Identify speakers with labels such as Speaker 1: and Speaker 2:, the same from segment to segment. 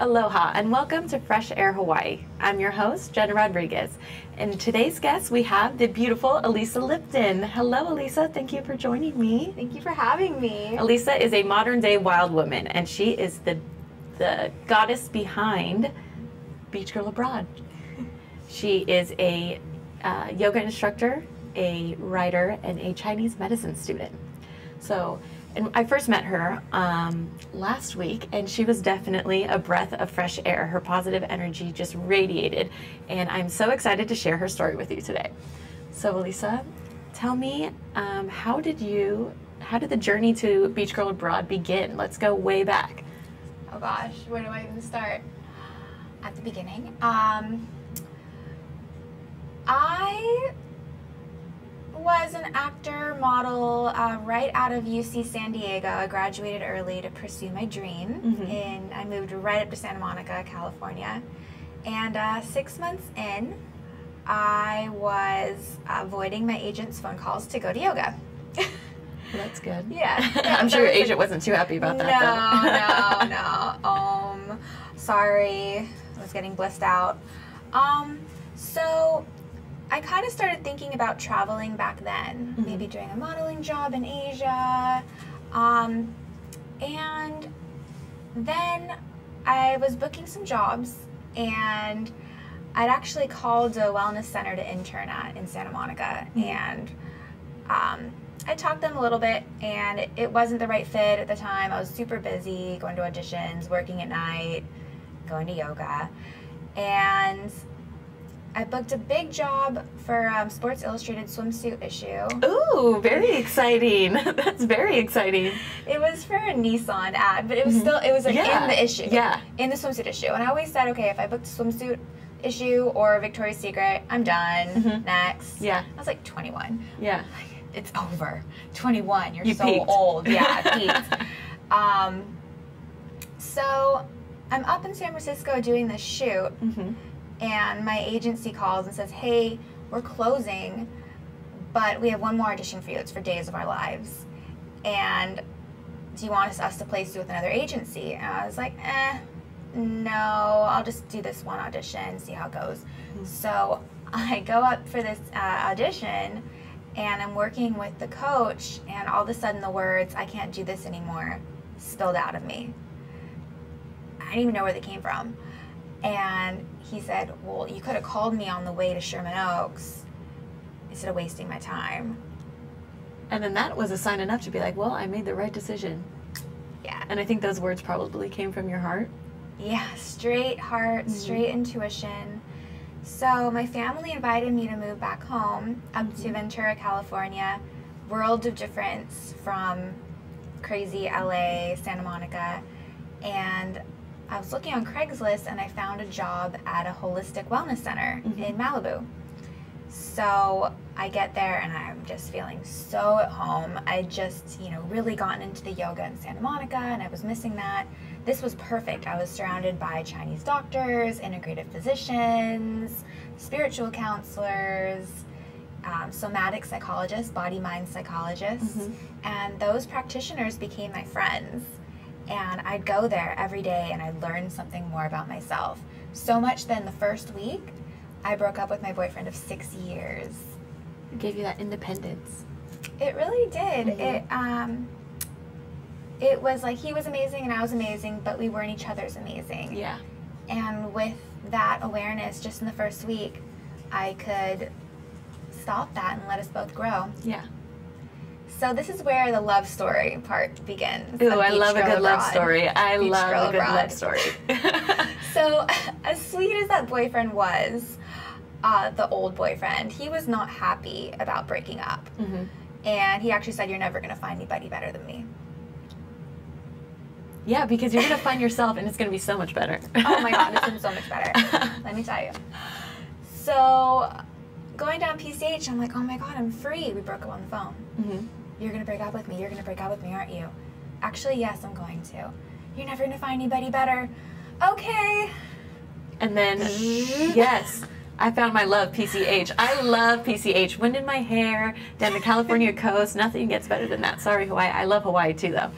Speaker 1: Aloha and welcome to Fresh Air Hawaii. I'm your host, Gennah Rodriguez. And today's guest, we have the beautiful Elisa Lipton. Hello, Elisa. Thank you for joining me.
Speaker 2: Thank you for having me.
Speaker 1: Elisa is a modern-day wild woman, and she is the goddess behind Beach Girl Abroad. She is a yoga instructor, a writer, and a Chinese medicine student. And I first met her last week, and she was definitely a breath of fresh air. Her positive energy just radiated, and I'm so excited to share her story with you today. So, Elisa, tell me, how did the journey to Beach Girl Abroad begin? Let's go way back.
Speaker 2: Oh gosh, where do I even start? At the beginning. I was an actor, model, right out of UC San Diego. I graduated early to pursue my dream, and I moved right up to Santa Monica, California. And 6 months in, I was avoiding my agent's phone calls to go to yoga.
Speaker 1: Well, that's good.
Speaker 2: Yeah.
Speaker 1: I'm sure your agent wasn't too happy about that.
Speaker 2: No. Sorry, I was getting blissed out. So I kind of started thinking about traveling back then, maybe doing a modeling job in Asia. And then I was booking some jobs, and I'd actually called a wellness center to intern at in Santa Monica. And I talked to them a little bit, and it wasn't the right fit at the time. I was super busy, going to auditions, working at night, going to yoga. And I booked a big job for Sports Illustrated swimsuit issue.
Speaker 1: Ooh, very exciting. That's very exciting.
Speaker 2: It was for a Nissan ad, but it was still, it was like in the issue.
Speaker 1: Yeah.
Speaker 2: In the swimsuit issue. And I always said, okay, if I booked a swimsuit issue or Victoria's Secret, I'm done. Next.
Speaker 1: Yeah.
Speaker 2: I was like 21.
Speaker 1: Yeah.
Speaker 2: It's over. 21. You're so
Speaker 1: peaked.
Speaker 2: old. Yeah, I peaked. So I'm up in San Francisco doing this shoot. And my agency calls and says, hey, we're closing, but we have one more audition for you. It's for Days of Our Lives. And do you want us to place you with another agency? And I was like, no, I'll just do this one audition, see how it goes. So I go up for this audition, and I'm working with the coach, and all of a sudden the words, I can't do this anymore, spilled out of me. I didn't even know where they came from. And he said, well, you could have called me on the way to Sherman Oaks instead of wasting my time.
Speaker 1: And then that was a sign enough to be like, well, I made the right decision.
Speaker 2: Yeah.
Speaker 1: And I think those words probably came from your heart.
Speaker 2: Yeah, straight heart, straight intuition. So my family invited me to move back home up to Ventura, California. World of difference from crazy LA, Santa Monica. And I was looking on Craigslist, and I found a job at a holistic wellness center in Malibu. So I get there, and I'm just feeling so at home. I just, really gotten into the yoga in Santa Monica, and I was missing that. This was perfect. I was surrounded by Chinese doctors, integrative physicians, spiritual counselors, somatic psychologists, body-mind psychologists, and those practitioners became my friends. And I'd go there every day, and I'd learn something more about myself. So much that in the first week, I broke up with my boyfriend of 6 years.
Speaker 1: It gave you that independence.
Speaker 2: It really did. It was like he was amazing and I was amazing, but we weren't each other's amazing.
Speaker 1: Yeah.
Speaker 2: And with that awareness, just in the first week, I could stop that and let us both grow.
Speaker 1: Yeah.
Speaker 2: So this is where the love story part begins.
Speaker 1: Ooh, I love a good love story. I love a good love story.
Speaker 2: So as sweet as that boyfriend was, the old boyfriend, he was not happy about breaking up. And he actually said, you're never going to find anybody better than me.
Speaker 1: Yeah, because you're going to find yourself, and it's going to be so much better.
Speaker 2: Oh my God, it's been so much better. Let me tell you. So going down PCH, I'm like, oh my God, I'm free. We broke up on the phone. You're going to break up with me. You're going to break up with me, aren't you? Actually, yes, I'm going to. You're never going to find anybody better. Okay.
Speaker 1: And then, yes, I found my love, PCH. I love PCH. Wind in my hair, down the California coast. Nothing gets better than that. Sorry, Hawaii. I love Hawaii, too, though.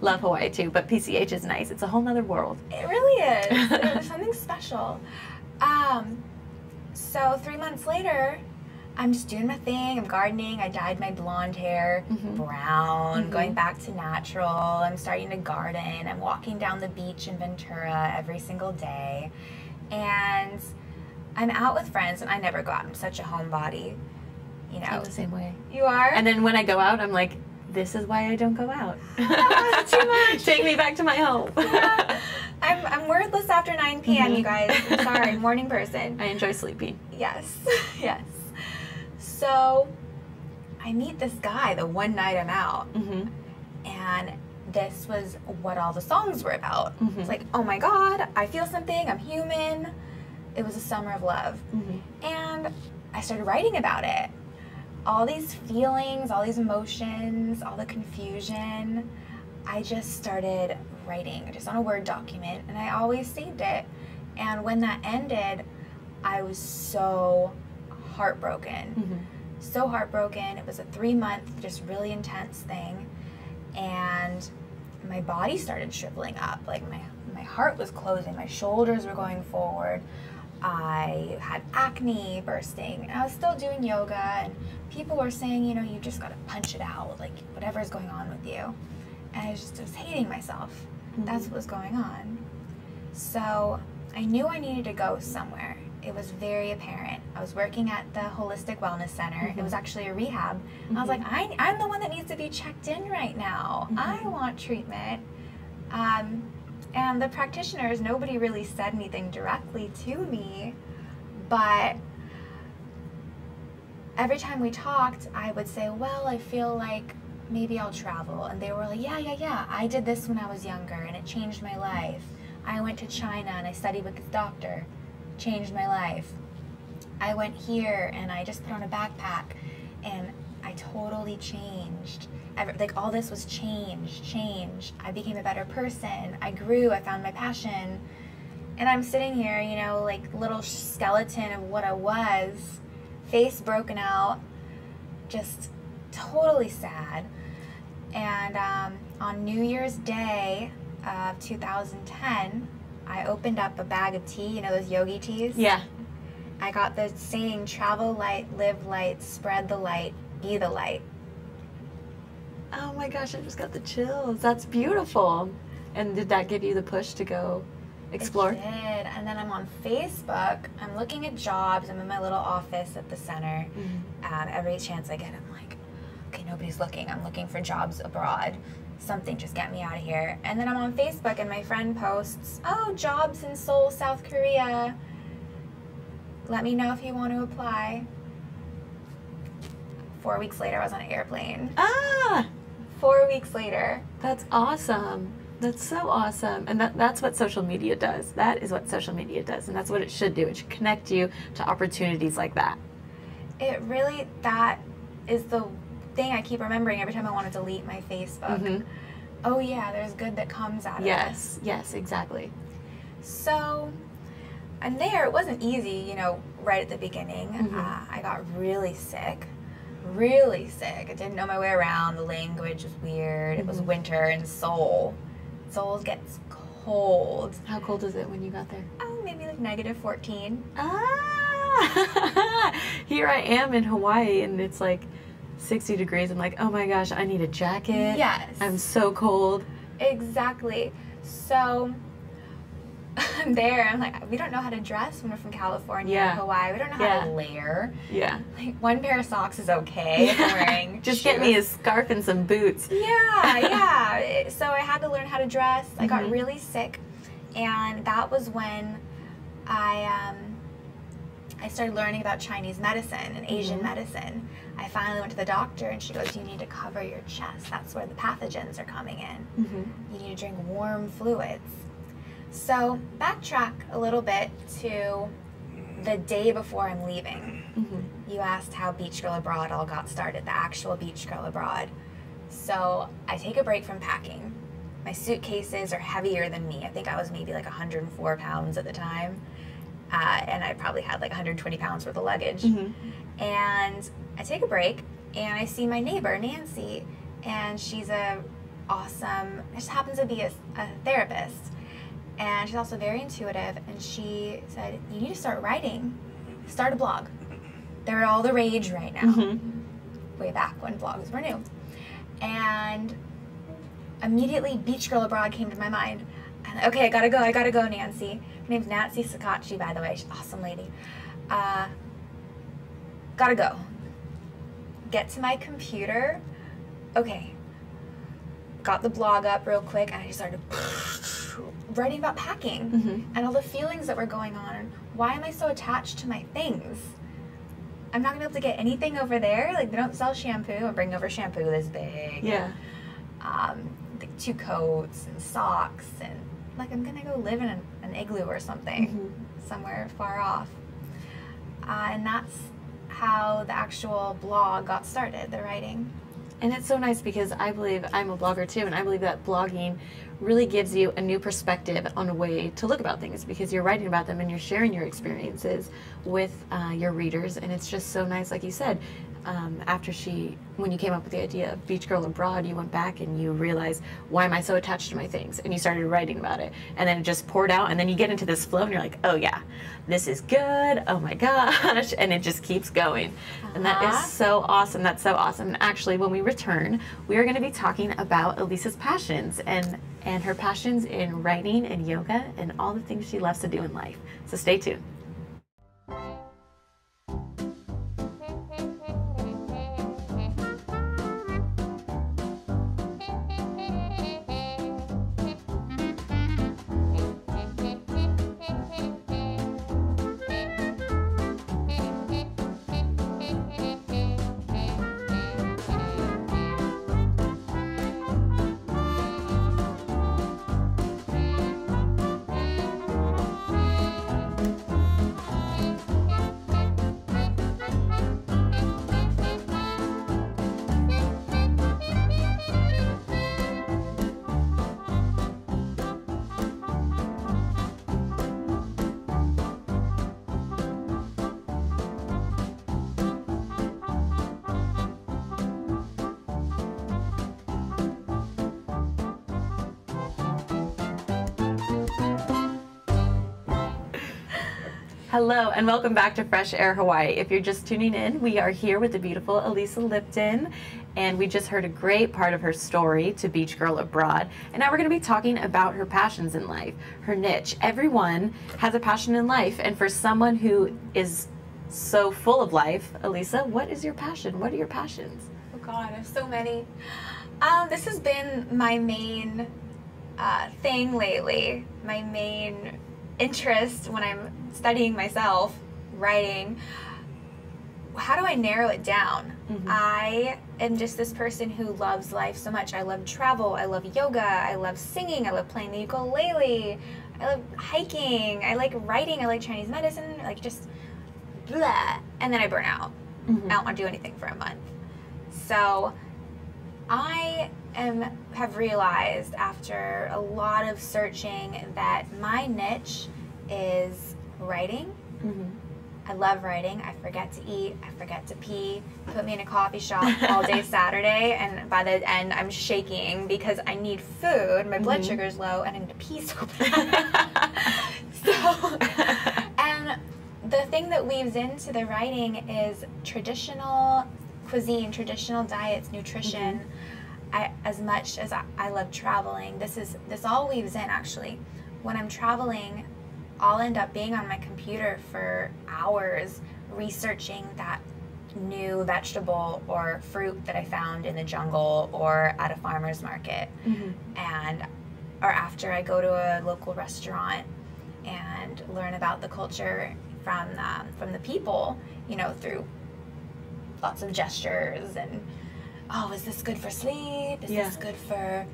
Speaker 1: Love Hawaii too, but PCH is nice. It's a whole nother world.
Speaker 2: It really is. There's something special. So 3 months later, I'm just doing my thing. I'm gardening. I dyed my blonde hair brown, going back to natural. I'm starting to garden. I'm walking down the beach in Ventura every single day. And I'm out with friends, and I never go out. I'm such a homebody. You know.
Speaker 1: I'm the same way.
Speaker 2: You are?
Speaker 1: And then when I go out, I'm like, this is why I don't go out.
Speaker 2: Too much.
Speaker 1: Take me back to my home.
Speaker 2: Yeah. I'm wordless after 9 p.m., you guys. I'm sorry, morning person.
Speaker 1: I enjoy sleeping.
Speaker 2: Yes, yes. So I meet this guy the one night I'm out, and this was what all the songs were about. It's like, oh my God, I feel something, I'm human. It was a summer of love. And I started writing about it. All these feelings, all these emotions, all the confusion, I just started writing just on a Word document, and I always saved it. And when that ended, I was so heartbroken. So heartbroken. It was a 3-month, just really intense thing. And my body started shriveling up. Like my heart was closing, my shoulders were going forward. I had acne bursting, and I was still doing yoga, and people were saying, you know, you just gotta punch it out, like whatever's going on with you. And I was hating myself. That's what was going on. So I knew I needed to go somewhere. It was very apparent. I was working at the Holistic Wellness Center. It was actually a rehab. I was like, I'm the one that needs to be checked in right now. I want treatment. And the practitioners, nobody really said anything directly to me, but every time we talked, I would say, well, I feel like maybe I'll travel. And they were like, yeah, I did this when I was younger, and it changed my life. I went to China, and I studied with this doctor. Changed my life. I went here, and I just put on a backpack, and I totally changed. Like, all this was change. I became a better person. I grew. I found my passion. And I'm sitting here, you know, like little skeleton of what I was, face broken out, just totally sad. And on New Year's Day of 2010, I opened up a bag of tea, you know, those yogi teas?
Speaker 1: Yeah.
Speaker 2: I got the saying, travel light, live light, spread the light, be the light.
Speaker 1: Oh my gosh, I just got the chills. That's beautiful. And did that give you the push to go explore?
Speaker 2: It did. And then I'm on Facebook. I'm looking at jobs. I'm in my little office at the center. Every chance I get, I'm like, okay, nobody's looking. I'm looking for jobs abroad. Something, just get me out of here. And then I'm on Facebook, and my friend posts, oh, jobs in Seoul, South Korea. Let me know if you want to apply. 4 weeks later, I was on an airplane. 4 weeks later.
Speaker 1: That's awesome. That's so awesome. And that's what social media does. That is what social media does. And that's what it should do. It should connect you to opportunities like that.
Speaker 2: It really, that is the thing I keep remembering every time I want to delete my Facebook. Oh yeah, there's good that comes out of this.
Speaker 1: Yes, exactly.
Speaker 2: So I'm there. It wasn't easy, you know, right at the beginning. I got really sick. I didn't know my way around. The language was weird. It was winter in Seoul. Seoul gets cold.
Speaker 1: How cold is it when you got there?
Speaker 2: Oh, maybe like -14.
Speaker 1: Here I am in Hawaii, and it's like 60 degrees. I'm like, oh my gosh, I need a jacket.
Speaker 2: Yes.
Speaker 1: I'm so cold.
Speaker 2: Exactly. So I'm there. I'm like, we don't know how to dress when we're from California and Hawaii. We don't know how to layer.
Speaker 1: Yeah.
Speaker 2: Like, one pair of socks is okay if I'm wearing
Speaker 1: Just
Speaker 2: shoes.
Speaker 1: get me a scarf and some boots.
Speaker 2: Yeah. So I had to learn how to dress. I got really sick, and that was when I started learning about Chinese medicine and Asian medicine. I finally went to the doctor, and she goes, you need to cover your chest. That's where the pathogens are coming in. You need to drink warm fluids. So backtrack a little bit to the day before I'm leaving. You asked how Beach Girl Abroad all got started, the actual Beach Girl Abroad. So I take a break from packing. My suitcases are heavier than me. I think I was maybe like 104 pounds at the time. And I probably had like 120 pounds worth of luggage. And I take a break, and I see my neighbor, Nancy, and she's a awesome, just happens to be a therapist. And she's also very intuitive. And she said, you need to start writing. Start a blog. They're all the rage right now. Way back when blogs were new. And immediately Beach Girl Abroad came to my mind. And, okay, I gotta go, Nancy. Her name's Nancy Sakachi, by the way. She's an awesome lady. Gotta go. Get to my computer. Okay. Got the blog up real quick, and I just started writing about packing and all the feelings that were going on. And why am I so attached to my things? I'm not gonna be able to get anything over there. Like, they don't sell shampoo. I'm bringing over shampoo this big.
Speaker 1: Yeah.
Speaker 2: Like 2 coats and socks, and like I'm gonna go live in an igloo or something somewhere far off. And that's how the actual blog got started, the writing.
Speaker 1: And it's so nice because I believe, I'm a blogger too, and I believe that blogging really gives you a new perspective on a way to look about things, because you're writing about them and you're sharing your experiences with your readers. And it's just so nice, like you said, when you came up with the idea of Beach Girl Abroad, you went back and you realized, why am I so attached to my things? And you started writing about it, and then it just poured out, and then you get into this flow and you're like, oh yeah, this is good, oh my gosh, and it just keeps going. And that is so awesome. That's so awesome. And actually, when we return, we are going to be talking about Elisa's passions and her passions in writing and yoga and all the things she loves to do in life. So stay tuned. Hello and welcome back to Fresh Air Hawaii. If you're just tuning in, we are here with the beautiful Elisa Lipton, and we just heard a great part of her story to Beach Girl Abroad. And now we're going to be talking about her passions in life, her niche. Everyone has a passion in life, and for someone who is so full of life, Elisa, what is your passion? What are your passions?
Speaker 2: Oh God, I have so many. This has been my main thing lately, my main interest when I'm studying myself, writing. How do I narrow it down? I am just this person who loves life so much. I love travel, I love yoga, I love singing, I love playing the ukulele, I love hiking, I like writing, I like Chinese medicine, like just blah. And then I burn out. I don't want to do anything for a month. So I have realized after a lot of searching that my niche is writing. I love writing. I forget to eat. I forget to pee. Put me in a coffee shop all day Saturday, and by the end I'm shaking because I need food. My blood sugar's low, and I need to pee so bad. And the thing that weaves into the writing is traditional cuisine, traditional diets, nutrition. As much as I love traveling, this all weaves in actually. When I'm traveling, I'll end up being on my computer for hours researching that new vegetable or fruit that I found in the jungle or at a farmer's market. Or after I go to a local restaurant and learn about the culture from the people, you know, through lots of gestures and, oh, is this good for sleep? Is this good for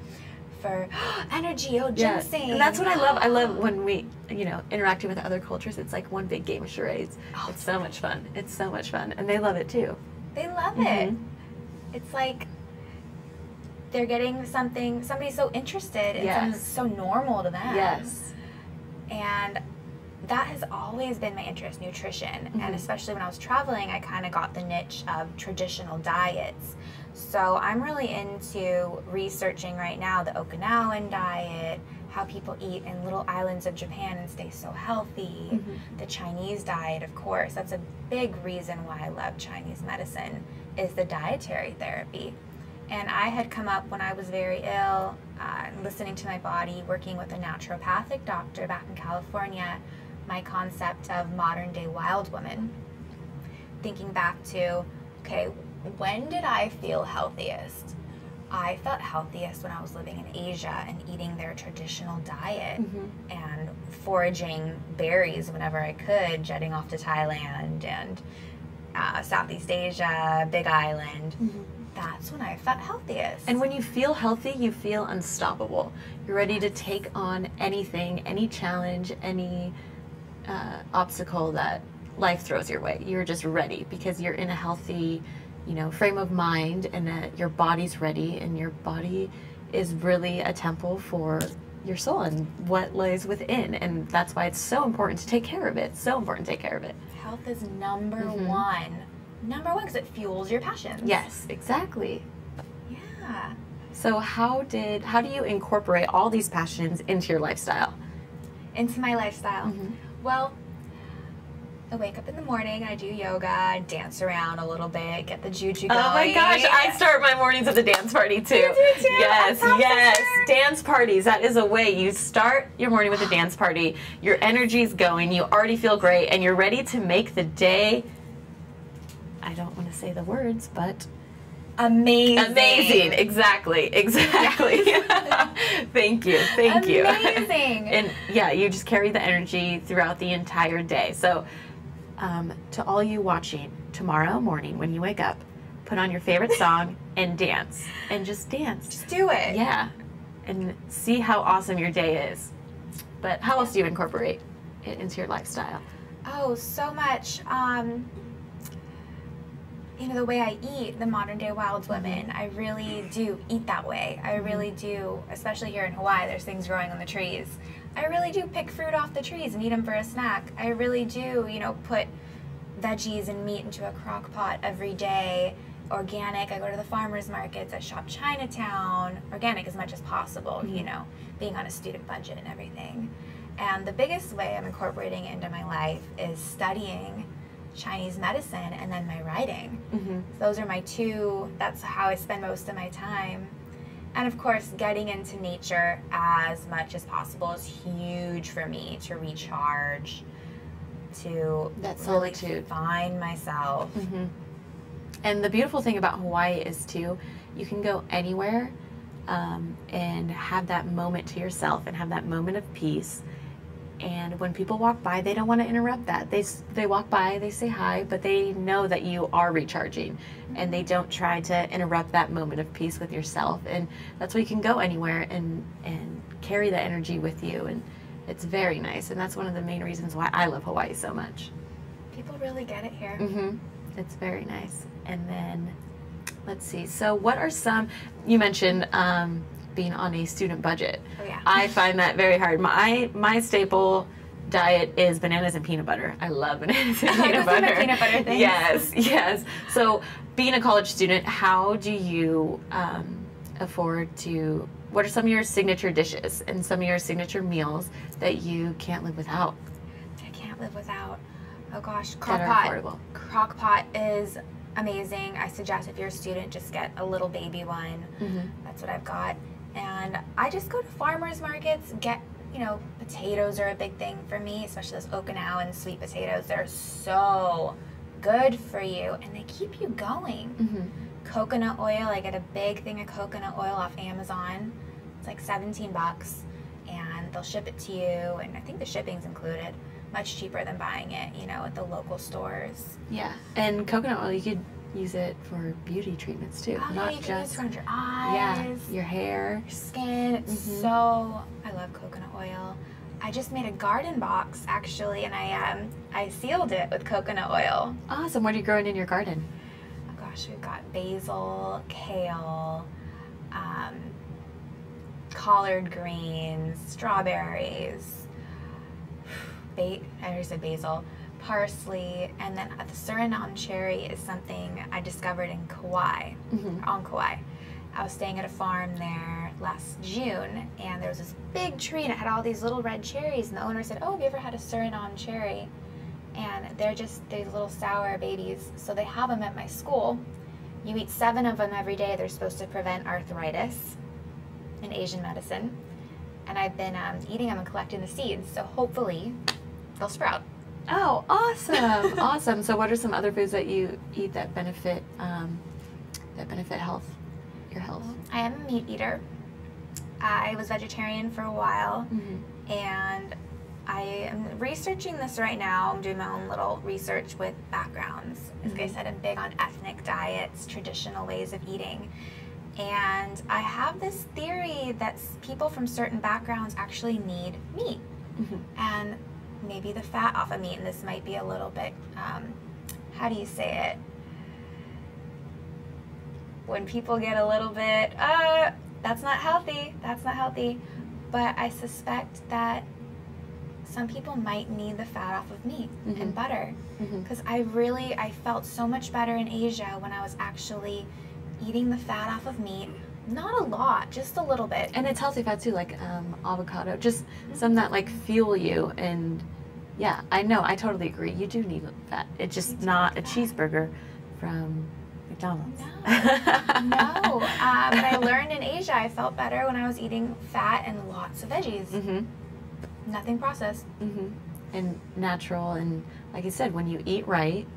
Speaker 2: energy? Oh, ginseng.
Speaker 1: And that's what I love. I love when we, you know, interacting with other cultures. It's like one big game of charades. It's so much fun. It's so much fun. And they love it too.
Speaker 2: They love it. It's like they're getting somebody's so interested in something so normal to them.
Speaker 1: Yes.
Speaker 2: And that has always been my interest, nutrition. And especially when I was traveling, I kind of got the niche of traditional diets. So I'm really into researching right now the Okinawan diet, how people eat in little islands of Japan and stay so healthy. The Chinese diet, of course, that's a big reason why I love Chinese medicine, is the dietary therapy. And I had come up when I was very ill, listening to my body, working with a naturopathic doctor back in California, my concept of modern day wild woman. Thinking back to, okay, when did I feel healthiest? I felt healthiest when I was living in Asia and eating their traditional diet and foraging berries whenever I could, jetting off to Thailand and Southeast Asia, Big Island. That's when I felt healthiest.
Speaker 1: And when you feel healthy, you feel unstoppable. You're ready to take on anything, any challenge, any obstacle that life throws your way. You're just ready because you're in a healthy, frame of mind, and that your body's ready, and your body is really a temple for your soul and what lies within. And that's why it's so important to take care of it. So important to take care of it.
Speaker 2: Health is number one. Number one, because it fuels your passions.
Speaker 1: Yes, exactly.
Speaker 2: Yeah.
Speaker 1: So how do you incorporate all these passions into your lifestyle?
Speaker 2: Into my lifestyle? Well, I wake up in the morning, I do yoga, dance around a little bit, get the juju going.
Speaker 1: Oh my gosh, I start my mornings with a dance party too.
Speaker 2: You do too?
Speaker 1: Yes, yes. Dance parties, that is a way. You start your morning with a dance party, your energy's going, you already feel great, and you're ready to make the day, I don't want to say the words, but
Speaker 2: amazing.
Speaker 1: Amazing, exactly. Thank you.
Speaker 2: Amazing.
Speaker 1: And yeah, you just carry the energy throughout the entire day. So to all you watching, tomorrow morning when you wake up, put on your favorite song and dance. And just dance.
Speaker 2: Just do it.
Speaker 1: Yeah. And see how awesome your day is. But how else do you incorporate it into your lifestyle?
Speaker 2: Oh, so much. The way I eat, the modern day wild women, I really do eat that way. I really do, especially here in Hawaii, there's things growing on the trees. I really do pick fruit off the trees and eat them for a snack. I really do, put veggies and meat into a crock pot every day. Organic, I go to the farmers markets, I shop Chinatown, organic as much as possible, being on a student budget and everything. And the biggest way I'm incorporating it into my life is studying Chinese medicine and then my writing. Those are my two, that's how I spend most of my time. And of course, getting into nature as much as possible is huge for me to recharge, to
Speaker 1: that
Speaker 2: really
Speaker 1: solitude,
Speaker 2: find myself.
Speaker 1: And the beautiful thing about Hawaii is too, you can go anywhere and have that moment to yourself and have that moment of peace. And when people walk by, they don't want to interrupt that. They walk by, they say hi, but they know that you are recharging, and they don't try to interrupt that moment of peace with yourself. And that's why you can go anywhere and carry that energy with you, and it's very nice. And that's one of the main reasons why I love Hawaii so much.
Speaker 2: People really get it here.
Speaker 1: It's very nice. And then, let's see. So what are some, you mentioned being on a student budget.
Speaker 2: Oh yeah.
Speaker 1: I find that very hard. My staple diet is bananas and peanut butter. I love bananas and peanut butter.
Speaker 2: My peanut butter things.
Speaker 1: Yes. So being a college student, how do you afford to, what are some of your signature dishes and some of your signature meals that you can't live without?
Speaker 2: I can't live without. Oh gosh,
Speaker 1: That are affordable.
Speaker 2: Crock pot is amazing. I suggest if you're a student, just get a little baby one. That's what I've got. And I just go to farmers markets, get, potatoes are a big thing for me, especially those Okinawan sweet potatoes. They're so good for you, and they keep you going. Coconut oil, I get a big thing of coconut oil off Amazon. It's like $17, and they'll ship it to you, and I think the shipping's included. Much cheaper than buying it, at the local stores.
Speaker 1: Yeah, and coconut oil, you could use it for beauty treatments too.
Speaker 2: Oh,
Speaker 1: not
Speaker 2: yeah, you
Speaker 1: just
Speaker 2: can use it around your eyes,
Speaker 1: your hair,
Speaker 2: your skin. It's I love coconut oil. I just made a garden box actually, and I sealed it with coconut oil.
Speaker 1: Awesome. What are you growing in your garden?
Speaker 2: Oh gosh, we've got basil, kale, collard greens, strawberries. I already said basil. parsley, and then the Suriname cherry is something I discovered in Kauai, on Kauai. I was staying at a farm there last June, and there was this big tree, and it had all these little red cherries, and the owner said, oh, have you ever had a Suriname cherry? And they're just these little sour babies, so they have them at my school. You eat 7 of them every day. They're supposed to prevent arthritis in Asian medicine. And I've been eating them and collecting the seeds, so hopefully they'll sprout.
Speaker 1: Oh, awesome. Awesome. So what are some other foods that you eat that benefit health, your health?
Speaker 2: I am a meat eater. I was vegetarian for a while, and I am researching this right now. I'm doing my own little research with backgrounds. As I said, I'm big on ethnic diets, traditional ways of eating. And I have this theory that people from certain backgrounds actually need meat. And maybe the fat off of meat, and this might be a little bit, how do you say it? When people get a little bit, that's not healthy, that's not healthy. But I suspect that some people might need the fat off of meat and butter. Because I felt so much better in Asia when I was actually eating the fat off of meat. Not a lot, just a little bit.
Speaker 1: And it's healthy fat too, like avocado, just some that like fuel you. And yeah, I know, I totally agree. You do need fat. It's just not a cheeseburger from McDonald's.
Speaker 2: No. But I learned in Asia I felt better when I was eating fat and lots of veggies. Nothing processed.
Speaker 1: And natural, and like I said, when you eat right,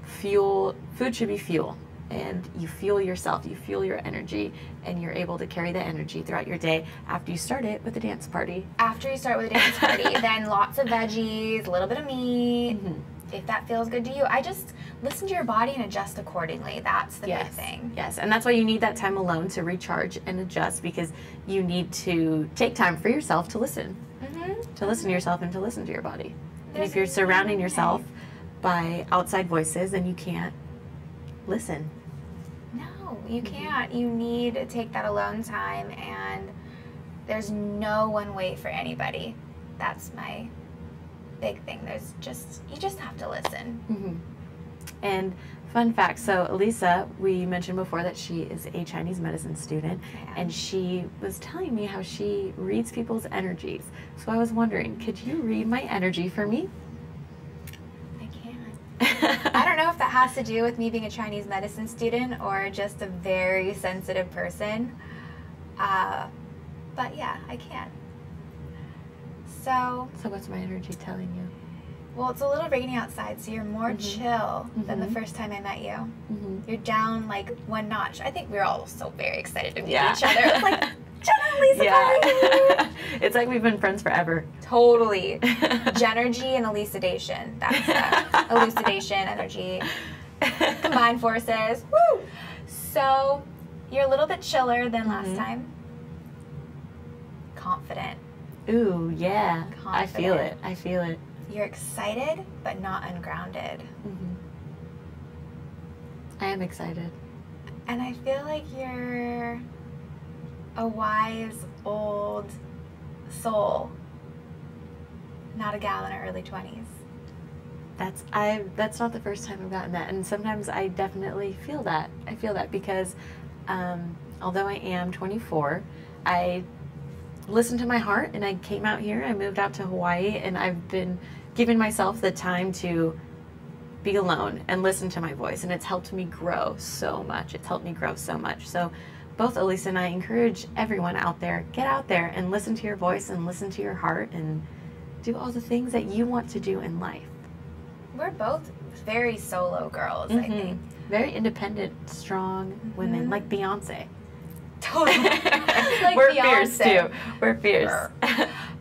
Speaker 1: food should be fuel. And you fuel yourself, you fuel your energy, and you're able to carry that energy throughout your day after you start it with a dance party.
Speaker 2: After you start with a dance party, then lots of veggies, a little bit of meat, if that feels good to you. I just listen to your body and adjust accordingly. That's the big thing.
Speaker 1: Yes, and that's why you need that time alone to recharge and adjust, because you need to take time for yourself to listen. To listen to yourself and to listen to your body. And if you're surrounding yourself by outside voices, then you can't listen.
Speaker 2: No, you can't. You need to take that alone time, and there's no one way for anybody. That's my big thing. You just have to listen.
Speaker 1: And fun fact, so Elisa, we mentioned before that she is a Chinese medicine student, and she was telling me how she reads people's energies. So I was wondering, could you read my energy for me?
Speaker 2: I don't know if that has to do with me being a Chinese medicine student or just a very sensitive person, but yeah, I can. So
Speaker 1: what's my energy telling you?
Speaker 2: Well, it's a little rainy outside, so you're more chill than the first time I met you. You're down like one notch. I think we were all so very excited to meet each other. It was like, Gennah, Elisa,
Speaker 1: it's like we've been friends forever.
Speaker 2: Totally. Genergy and elucidation. That's elucidation, energy, combined forces. Woo! So you're a little bit chiller than last time. Confident.
Speaker 1: Ooh, yeah.
Speaker 2: Confident.
Speaker 1: I feel it. I feel it.
Speaker 2: You're excited, but not ungrounded.
Speaker 1: I am excited.
Speaker 2: And I feel like you're a wise old soul, not a gal in her early 20s.
Speaker 1: That's not the first time I've gotten that, and sometimes I definitely feel that. I feel that because although I am 24, I listened to my heart, and I came out here. I moved out to Hawaii, and I've been giving myself the time to be alone and listen to my voice, and it's helped me grow so much. It's helped me grow so much. So both Elisa and I encourage everyone out there, get out there and listen to your voice and listen to your heart and do all the things that you want to do in life.
Speaker 2: We're both very solo girls, I think.
Speaker 1: Very independent, strong women, like Beyonce.
Speaker 2: Totally. Like
Speaker 1: We're
Speaker 2: Beyonce.
Speaker 1: fierce too. We're fierce.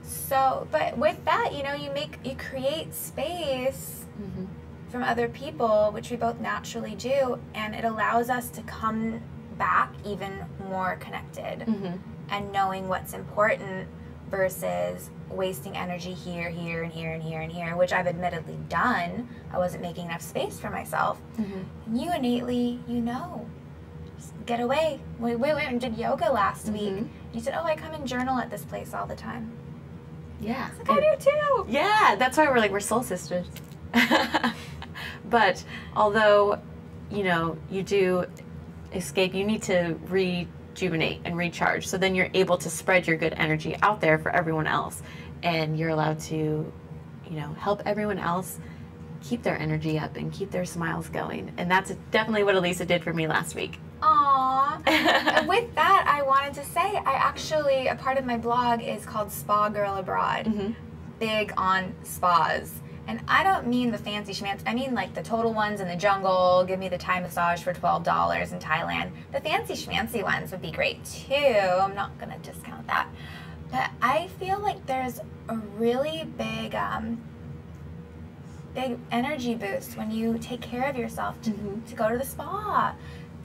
Speaker 2: So, but with that, you know, you create space from other people, which we both naturally do, and it allows us to come back even more connected and knowing what's important versus wasting energy here, here, and here, and here, and here, which I've admittedly done. I wasn't making enough space for myself. And you innately, you know, just get away. We went and did yoga last week. You said, oh, I come and journal at this place all the time.
Speaker 1: Yeah.
Speaker 2: Like, I do too.
Speaker 1: Yeah, that's why we're soul sisters. But although, you do escape, you need to rejuvenate and recharge. So then you're able to spread your good energy out there for everyone else. And you're allowed to, help everyone else keep their energy up and keep their smiles going. And that's definitely what Elisa did for me last week.
Speaker 2: Aww. And with that, I wanted to say, a part of my blog is called Spa Girl Abroad.
Speaker 1: Mm-hmm.
Speaker 2: Big on spas. And I don't mean the fancy schmancy. I mean like the total ones in the jungle, give me the Thai massage for $12 in Thailand. The fancy schmancy ones would be great too. I'm not going to discount that. But I feel like there's a really big energy boost when you take care of yourself to go to the spa,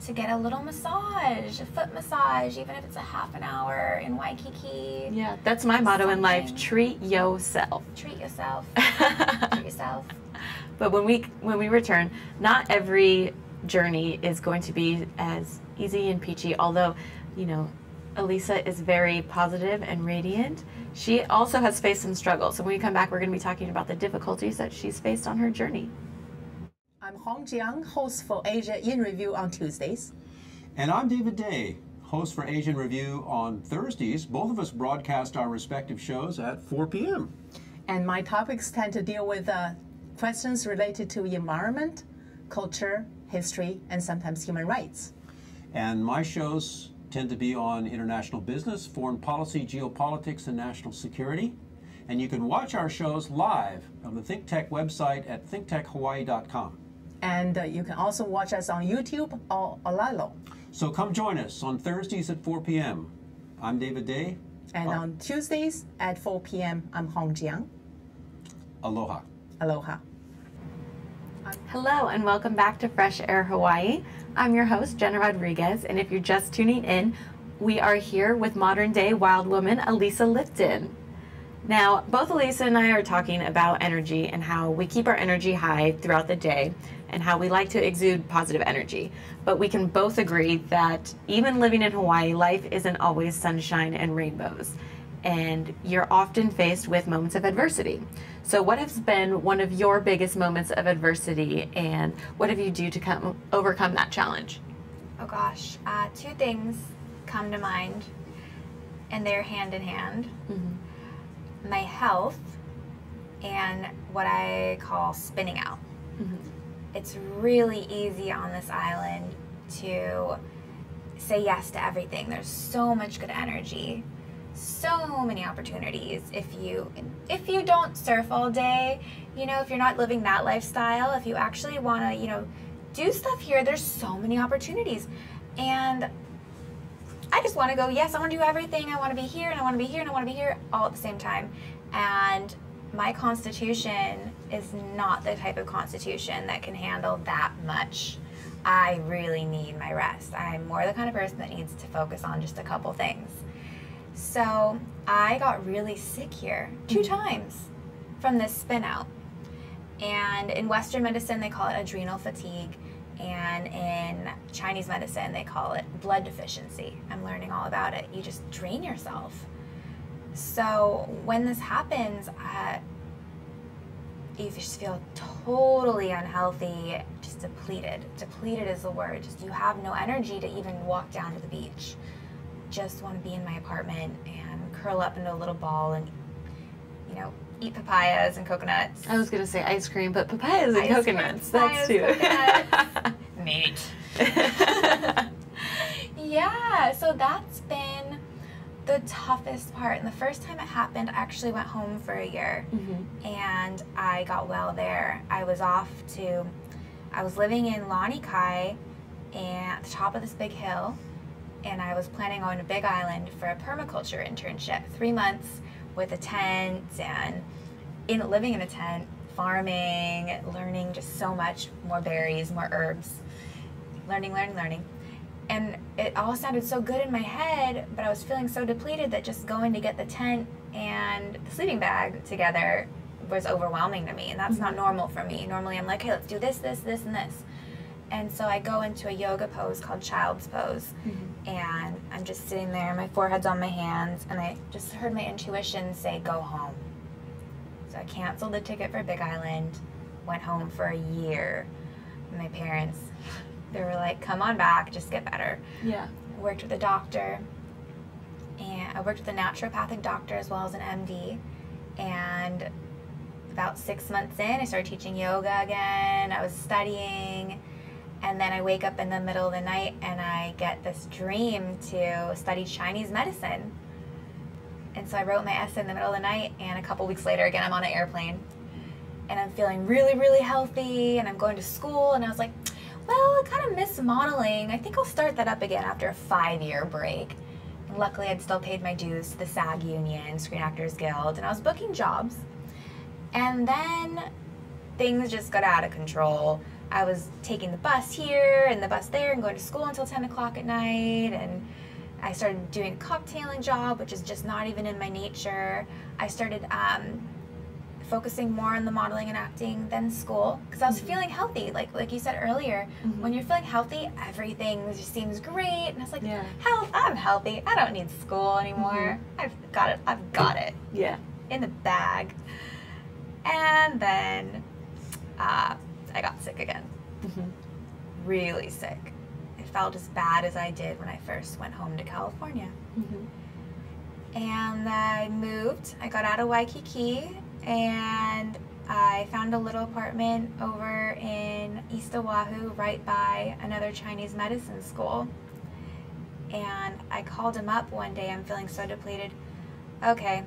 Speaker 2: to get a little massage, a foot massage, even if it's a half an hour in Waikiki.
Speaker 1: Yeah, that's my motto in life, treat yourself.
Speaker 2: Treat yourself. Treat yourself.
Speaker 1: But when we return, not every journey is going to be as easy and peachy, although, Elisa is very positive and radiant. She also has faced some struggles. So when we come back, we're going to be talking about the difficulties that she's faced on her journey.
Speaker 3: I'm Hong Jiang, host for Asia in Review on Tuesdays.
Speaker 4: And I'm David Day, host for Asian Review on Thursdays. Both of us broadcast our respective shows at 4 p.m.
Speaker 3: And my topics tend to deal with questions related to environment, culture, history, and sometimes human rights.
Speaker 4: And my shows tend to be on international business, foreign policy, geopolitics, and national security. And you can watch our shows live on the ThinkTech website at thinktechhawaii.com.
Speaker 3: And you can also watch us on YouTube or Olalo.
Speaker 4: So come join us on Thursdays at 4 p.m. I'm David Day.
Speaker 3: And on Tuesdays at 4 p.m., I'm Hong Jiang.
Speaker 4: Aloha.
Speaker 3: Aloha.
Speaker 1: Hello and welcome back to Fresh Air Hawaii. I'm your host, Gennah Rodriguez, and if you're just tuning in, we are here with modern-day wild woman Elisa Lipton. Now, both Elisa and I are talking about energy and how we keep our energy high throughout the day and how we like to exude positive energy. But we can both agree that even living in Hawaii, life isn't always sunshine and rainbows. And you're often faced with moments of adversity. So what has been one of your biggest moments of adversity, and what have you do to overcome that challenge?
Speaker 2: Oh gosh, two things come to mind, and they're hand in hand. Mm-hmm. My health and what I call spinning out. Mm-hmm. It's really easy on this island to say yes to everything. There's so much good energy. So many opportunities. If you don't surf all day, if you're not living that lifestyle, if you actually want to, do stuff here, there's so many opportunities. And I just want to go, yes, I want to do everything. I want to be here and I want to be here and I want to be here all at the same time. And my constitution is not the type of constitution that can handle that much. I really need my rest. I'm more the kind of person that needs to focus on just a couple things. So I got really sick here 2 times from this spin out. And in Western medicine, they call it adrenal fatigue. And in Chinese medicine, they call it blood deficiency. I'm learning all about it. You just drain yourself. So when this happens, you just feel totally unhealthy, just depleted. Depleted is the word. Just you have no energy to even walk down to the beach. Just want to be in my apartment and curl up into a little ball and, eat papayas and coconuts.
Speaker 1: I was going to say ice cream, but papayas and coconuts. That's too.
Speaker 2: Neat. Yeah, so that's been the toughest part. And the first time it happened, I actually went home for a year. Mm-hmm. And I got well there. I was living in Lanikai at the top of this big hill. And I was planning on a Big Island for a permaculture internship, 3 months with a tent and living in a tent, farming, learning just so much, more berries, more herbs, learning. And it all sounded so good in my head, but I was feeling so depleted that just going to get the tent and the sleeping bag together was overwhelming to me. And that's not normal for me. Normally I'm like, hey, let's do this, this, this, and this. And so I go into a yoga pose called child's pose. Mm-hmm. And I'm just sitting there, my forehead's on my hands, and I just heard my intuition say, go home. So I canceled the ticket for Big Island, went home for a year. My parents, they were like, come on back, just get better.
Speaker 1: Yeah.
Speaker 2: Worked with a doctor, and I worked with a naturopathic doctor as well as an MD. And about 6 months in, I started teaching yoga again. I was studying, and then I wake up in the middle of the night and I get this dream to study Chinese medicine. And so I wrote my essay in the middle of the night, and a couple weeks later, again, I'm on an airplane, and I'm feeling really, really healthy, and I'm going to school, and I was like, well, I kind of miss modeling. I think I'll start that up again after a 5-year break. And luckily, I'd still paid my dues to the SAG union, Screen Actors Guild, and I was booking jobs. And then things just got out of control. I was taking the bus here and the bus there and going to school until 10 o'clock at night, and I started doing a cocktailing job, which is just not even in my nature. I started focusing more on the modeling and acting than school, because I was feeling healthy. Like you said earlier, when you're feeling healthy, everything just seems great. And I was like, health, I'm healthy. I don't need school anymore. I've got it.
Speaker 1: Yeah.
Speaker 2: In the bag. And then I got sick again. Really sick. It felt as bad as I did when I first went home to California. And I moved. I got out of Waikiki, and I found a little apartment over in East Oahu, right by another Chinese medicine school. And I called him up one day. I'm feeling so depleted. Okay,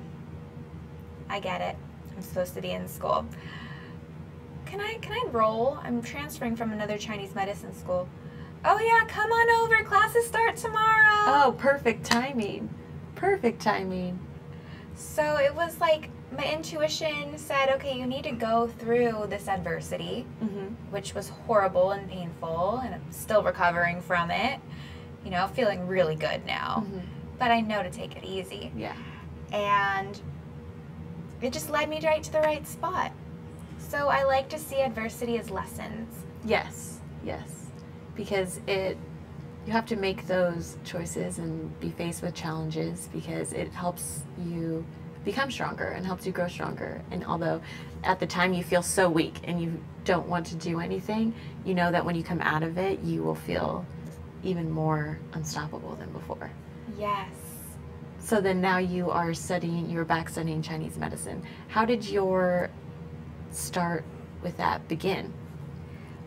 Speaker 2: I get it. I'm supposed to be in school. Can I enroll? I'm transferring from another Chinese medicine school. Oh yeah, come on over. Classes start tomorrow.
Speaker 1: Oh, perfect timing. Perfect timing.
Speaker 2: So it was like my intuition said, okay, you need to go through this adversity, which was horrible and painful, and I'm still recovering from it. You know, feeling really good now. But I know to take it easy.
Speaker 1: Yeah.
Speaker 2: And it just led me right to the right spot. So I like to see adversity as lessons.
Speaker 1: Yes. Yes. Because you have to make those choices and be faced with challenges, because it helps you become stronger and helps you grow stronger. And although at the time you feel so weak and you don't want to do anything, you know that when you come out of it, you will feel even more unstoppable than before.
Speaker 2: Yes.
Speaker 1: So then now you're back studying Chinese medicine. How did your start with that begin?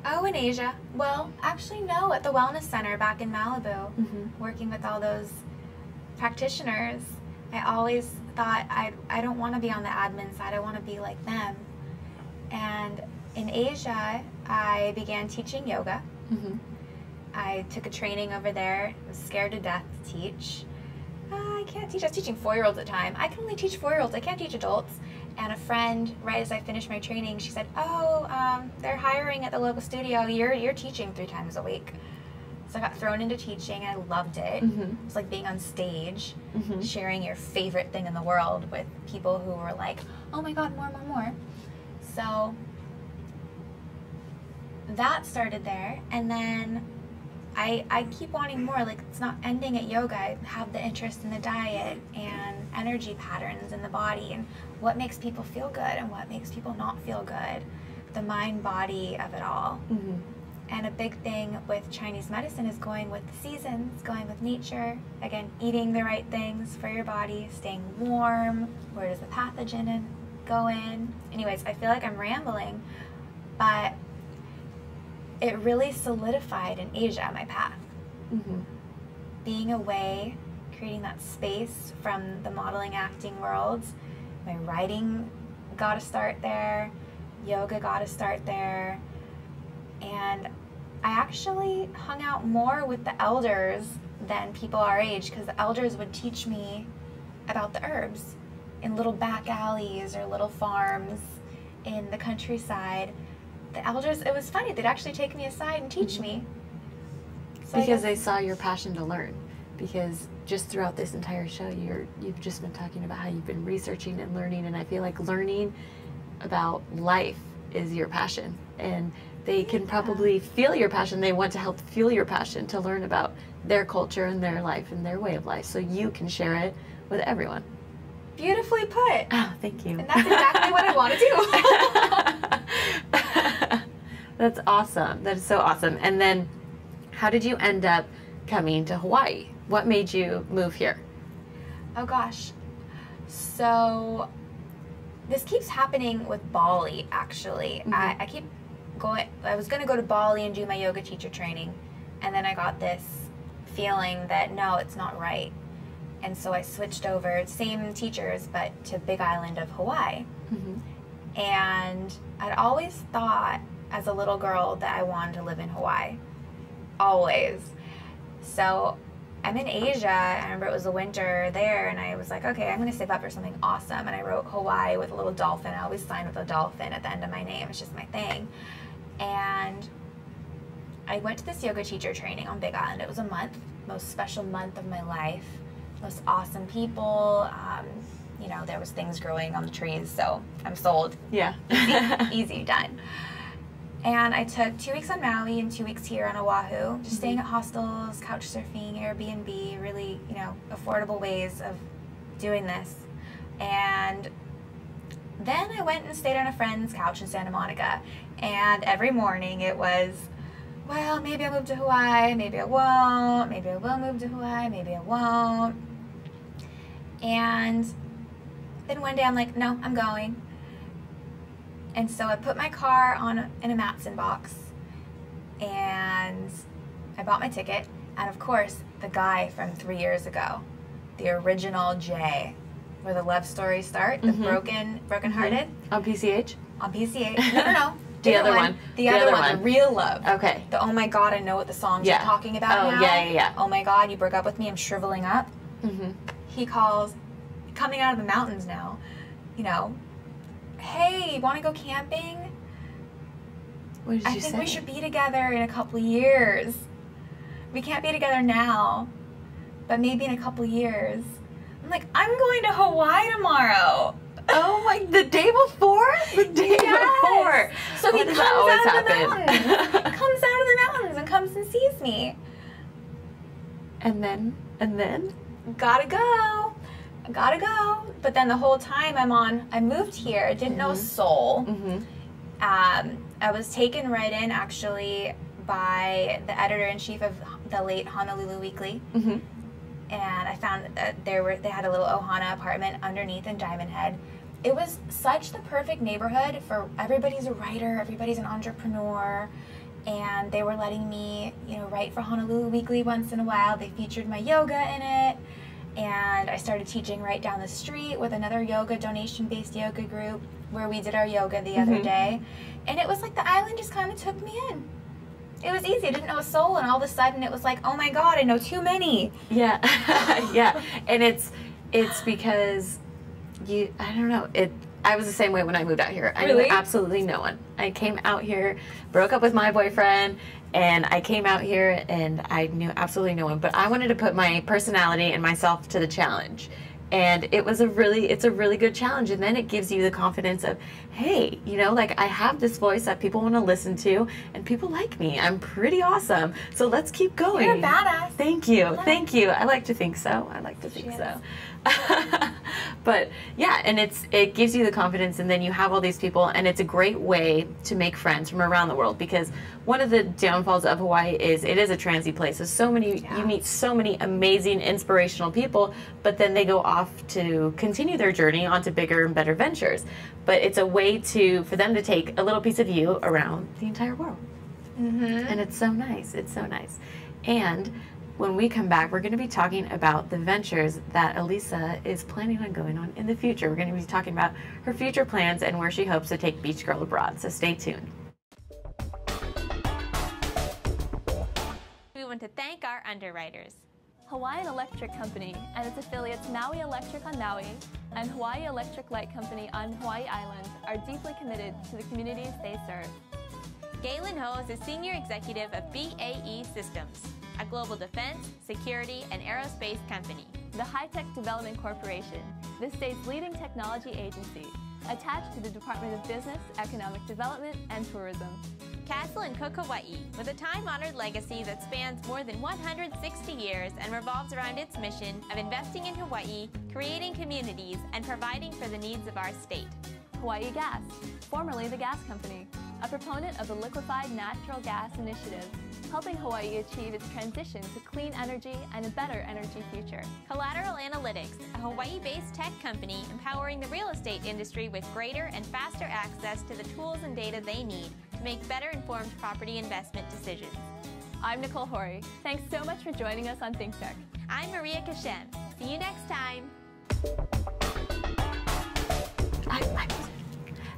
Speaker 2: Oh, in Asia. Well, actually, no, at the Wellness Center back in Malibu, working with all those practitioners. I always thought I don't want to be on the admin side. I want to be like them. And in Asia, I began teaching yoga. I took a training over there. I was scared to death to teach. I can't teach. I was teaching 4-year-olds at the time. I can only teach 4-year-olds. I can't teach adults. And a friend, right as I finished my training, she said, oh, they're hiring at the local studio. You're teaching 3 times a week. So I got thrown into teaching. I loved it. It was like being on stage, sharing your favorite thing in the world with people who were like, oh my God, more. So that started there. And then I keep wanting more. Like, it's not ending at yoga. I have the interest in the diet and energy patterns in the body and what makes people feel good and what makes people not feel good. The mind body of it all. And a big thing with Chinese medicine is going with the seasons, going with nature. Again, eating the right things for your body, staying warm. Where does the pathogen go in? Anyways, I feel like I'm rambling, but it really solidified in Asia my path. Being away, creating that space from the modeling, acting worlds. My writing got to start there. Yoga got to start there. And I actually hung out more with the elders than people our age, because the elders would teach me about the herbs in little back alleys or little farms in the countryside. The elders, it was funny, they'd actually take me aside and teach me. So
Speaker 1: because they saw your passion to learn. Because just throughout this entire show, you've just been talking about how you've been researching and learning, and I feel like learning about life is your passion. And they can probably feel your passion. They want to help fuel your passion to learn about their culture and their life and their way of life, so you can share it with everyone.
Speaker 2: Beautifully put.
Speaker 1: Oh, thank you.
Speaker 2: And that's exactly what I want to do.
Speaker 1: That's awesome. That is so awesome. And then how did you end up coming to Hawaii? What made you move here?
Speaker 2: Oh gosh. So this keeps happening with Bali, actually. I keep going, I was going to go to Bali and do my yoga teacher training. And then I got this feeling that no, it's not right. And so I switched over, same teachers, but to Big Island of Hawaii. And I'd always thought as a little girl that I wanted to live in Hawaii. Always. So I'm in Asia. I remember it was the winter there, and I was like, okay, I'm going to save up for something awesome. And I wrote Hawaii with a little dolphin. I always sign with a dolphin at the end of my name. It's just my thing. And I went to this yoga teacher training on Big Island. It was a month, most special month of my life. Most awesome people. You know, there was things growing on the trees, so I'm sold.
Speaker 1: Yeah.
Speaker 2: Easy, done. And I took 2 weeks on Maui and 2 weeks here on Oahu, just staying at hostels, couch surfing, Airbnb, really, you know, affordable ways of doing this. And then I went and stayed on a friend's couch in Santa Monica. And every morning it was, well, maybe I'll move to Hawaii, maybe I won't, maybe I will move to Hawaii, maybe I won't. And then one day I'm like, no, I'm going. And so I put my car in a Matson box, and I bought my ticket. And of course, the guy from 3 years ago, the original Jay, where the love stories start, the broken-hearted.
Speaker 1: On PCH?
Speaker 2: On PCH. No.
Speaker 1: The other one.
Speaker 2: The other one, the real love.
Speaker 1: Okay.
Speaker 2: The oh my God, I know what the songs you're talking about now.
Speaker 1: Yeah.
Speaker 2: Oh my God, you broke up with me, I'm shriveling up. He calls, coming out of the mountains now, you know, hey, want to go camping?
Speaker 1: What did you say?
Speaker 2: I think we should be together in a couple years. We can't be together now, but maybe in a couple years. I'm like, I'm going to Hawaii tomorrow.
Speaker 1: Oh my, the day before? The day before.
Speaker 2: So he comes out of the mountains.
Speaker 1: happen?
Speaker 2: Comes out of the mountains and comes and sees me.
Speaker 1: And then?
Speaker 2: Gotta go. But then the whole time I moved here, didn't know a soul. I was taken right in, actually, by the editor-in-chief of the late Honolulu Weekly. And I found that they had a little Ohana apartment underneath in Diamond Head. It was such the perfect neighborhood for everybody's a writer, everybody's an entrepreneur, and they were letting me, you know, write for Honolulu Weekly once in a while. They featured my yoga in it, and I started teaching right down the street with another yoga, donation-based yoga group, where we did our yoga the other day, and it was like the island just kind of took me in. It was easy. I didn't know a soul, and all of a sudden it was like, oh my God, I know too many.
Speaker 1: Yeah, yeah, and it's because I don't know, I was the same way when I moved out here. I knew absolutely no one. I came out here, broke up with my boyfriend, and I came out here and I knew absolutely no one. But I wanted to put my personality and myself to the challenge. And it's a really good challenge. And then it gives you the confidence of, hey, you know, like I have this voice that people want to listen to and people like me. I'm pretty awesome. So let's keep going.
Speaker 2: You're a badass.
Speaker 1: Thank you. Thank you. I like to think so. But yeah, and it gives you the confidence, and then you have all these people, and it's a great way to make friends from around the world, because one of the downfalls of Hawaii is it is a transy place. So you meet so many amazing, inspirational people, but then they go off to continue their journey onto bigger and better ventures. But it's a way for them to take a little piece of you around the entire world. And it's so nice. It's so nice. And when we come back, we're going to be talking about the ventures that Elisa is planning on going on in the future. We're going to be talking about her future plans and where she hopes to take Beach Girl abroad. So stay tuned.
Speaker 5: We want to thank our underwriters. Hawaiian Electric Company and its affiliates Maui Electric on Maui and Hawaii Electric Light Company on Hawaii Island are deeply committed to the communities they serve.
Speaker 6: Galen Ho is a senior executive of BAE Systems, a global defense, security, and aerospace company.
Speaker 5: The High Tech Development Corporation, the state's leading technology agency, attached to the Department of Business, Economic Development, and Tourism.
Speaker 6: Castle and Cook Hawaii, with a time-honored legacy that spans more than 160 years and revolves around its mission of investing in Hawaii, creating communities, and providing for the needs of our state.
Speaker 5: Hawaii Gas, formerly the Gas Company, a proponent of the Liquefied Natural Gas Initiative, helping Hawaii achieve its transition to clean energy and a better energy future.
Speaker 6: Collateral Analytics, a Hawaii-based tech company empowering the real estate industry with greater and faster access to the tools and data they need to make better informed property investment decisions.
Speaker 5: I'm Nicole Horry. Thanks so much for joining us on Think Tech.
Speaker 6: I'm Maria Kashem. See you next time.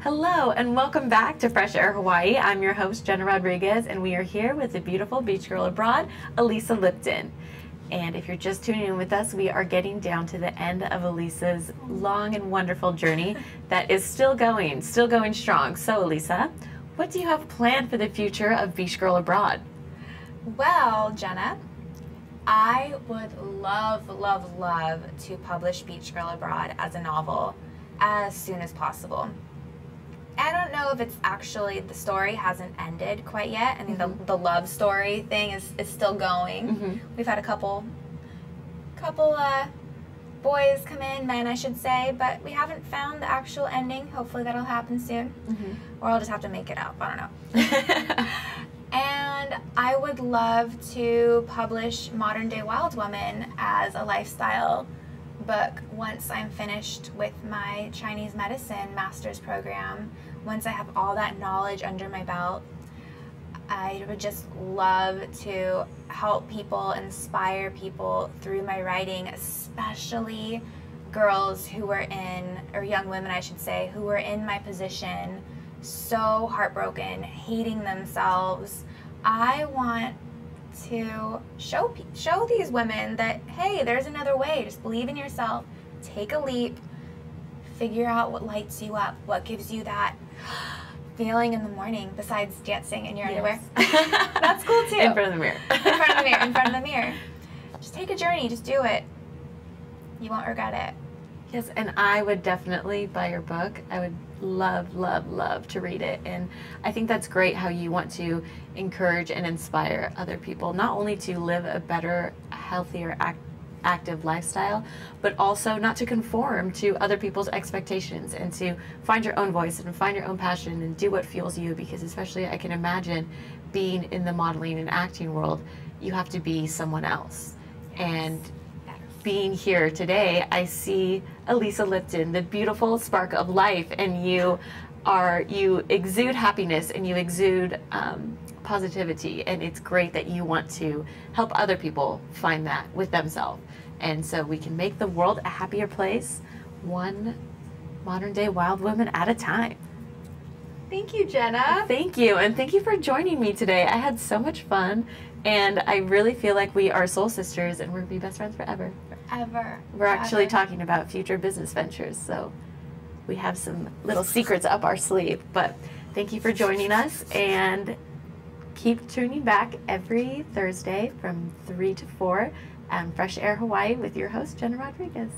Speaker 1: Hello and welcome back to Fresh Air Hawaii. I'm your host, Gennah Rodriguez, and we are here with the beautiful beach girl abroad, Elisa Lipton. And if you're just tuning in with us, we are getting down to the end of Elisa's long and wonderful journey that is still going strong. So Elisa, what do you have planned for the future of Beach Girl Abroad?
Speaker 2: Well, Gennah, I would love, love, love to publish Beach Girl Abroad as a novel as soon as possible. I don't know if it's actually, the story hasn't ended quite yet. I mean, the love story thing is still going. We've had a couple boys come in, men I should say, but we haven't found the actual ending. Hopefully that'll happen soon. Or I'll just have to make it up, I don't know. And I would love to publish Modern Day Wild Woman as a lifestyle book once I'm finished with my Chinese medicine master's program. Once I have all that knowledge under my belt, I would just love to help people, inspire people through my writing, especially girls who were in, or young women I should say, who were in my position, so heartbroken, hating themselves. I want to show these women that, hey, there's another way. Just believe in yourself, take a leap, figure out what lights you up, what gives you that feeling in the morning besides dancing in your underwear. That's cool too.
Speaker 1: In front of the mirror.
Speaker 2: In front of the mirror, in front of the mirror. Just take a journey, just do it. You won't regret it.
Speaker 1: Yes, and I would definitely buy your book. I would love, love, love to read it. And I think that's great how you want to encourage and inspire other people, not only to live a better, healthier, active lifestyle, but also not to conform to other people's expectations and to find your own voice and find your own passion and do what fuels you, because especially I can imagine being in the modeling and acting world, you have to be someone else. And being here today, I see Elisa Lipton, the beautiful spark of life, and you exude happiness and you exude positivity, and it's great that you want to help other people find that with themselves. And so we can make the world a happier place, one modern day wild woman at a time.
Speaker 2: Thank you, Gennah.
Speaker 1: Thank you, and thank you for joining me today. I had so much fun, and I really feel like we are soul sisters and we're gonna be best friends forever. We're actually talking about future business ventures, so we have some little secrets up our sleeve. But thank you for joining us, and keep tuning back every Thursday from 3 to 4 on Fresh Air Hawaii with your host, Gennah Rodriguez.